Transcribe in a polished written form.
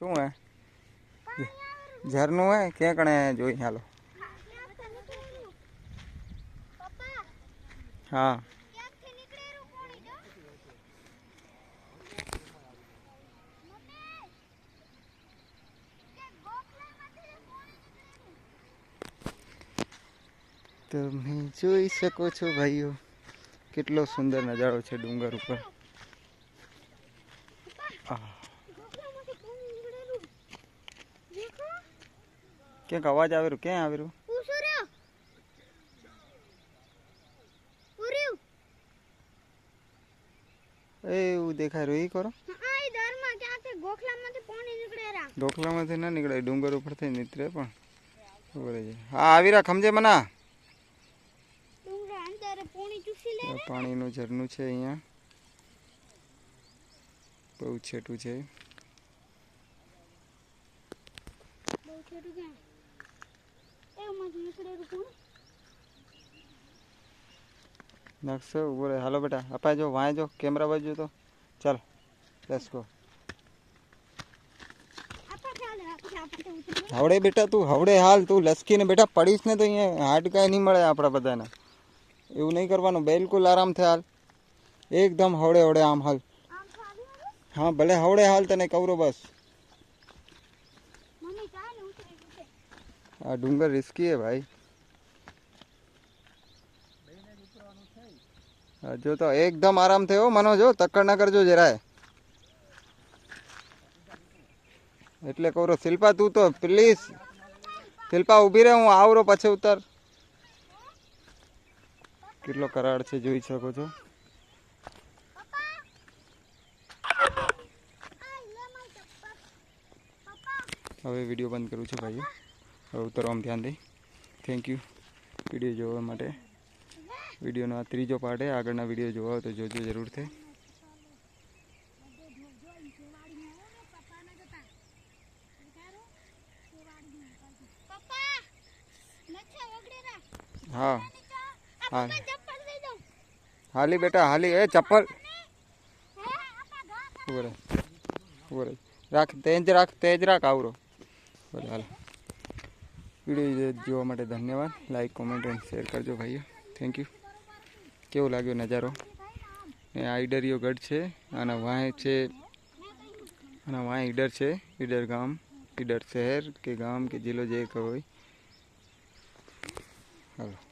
શું હે ઝરનું હે ક્યાં કણે જોઈ હાલો હા તમે જોઈ શકો છો ભાઈઓ કેટલો સુંદર નજારો છે ડુંગર ઉપર ક્યાંક અવાજ આવેલું ક્યાં આવેલું એવું દેખાય રહ્યું એ કરો ગોખલામાંથી ના નીકળે ડુંગર ઉપરથી નીકળે પણ હા આવી રહ્યા ખમજે મના પાણીનું ઝરણું છે અહીંયા બહુ છેટું છે નકશો ઉભો રહે હાલો બેટા અપાય જો વાંચો કેમેરા બાજુ તો ચાલ લેટ્સ ગો હવડે બેટા તું હવડે હાલ તું લસકીને બેટા પડીશ ને તો અહીંયા હાડ કાંઈ નહીં મળે આપણા બધાને એવું નહીં કરવાનું બિલકુલ આરામથી હાલ એકદમ હવડે હવડે આમ હાલ હા ભલે હવડે હાલ તને કવરો બસ આ ડુંગર રિસ્કી હે ભાઈ જો તો એકદમ આરામ થયો મનો જો તક્કડ ના કરજો જરાય એટલે કહું શિલ્પા તું તો પ્લીઝ શિલ્પા ઊભી રહે હું આવરો પછી ઉતર કેટલો કરાડ છે જોઈ શકો છો હવે વિડીયો બંધ કરું છું ભાઈઓ હવે ઉતરવામાં ધ્યાન દઈ થેન્ક યુ વિડીયો જોવા માટે વિડીયોનો આ ત્રીજો પાર્ટ છે આગળના વિડીયો જોવા હોય તો જોજો જરૂરથી હા હા હાલી બેટા હાલી એ ચપ્પલ ઉભો રાખ તેજ રાખ આવરો બોલે હાલ વિડીયો જોવા માટે ધન્યવાદ લાઈક કોમેન્ટ અને શેર કરજો ભાઈઓ થેન્ક યુ કેવો લાગ્યો નજારો એ આ ઈડરિયો ગઢ છે અને વાંહે છે અને વાંહે ઈડર છે ઈડર ગામ ઈડર શહેર કે ગામ કે જિલ્લો જે હોય હાલો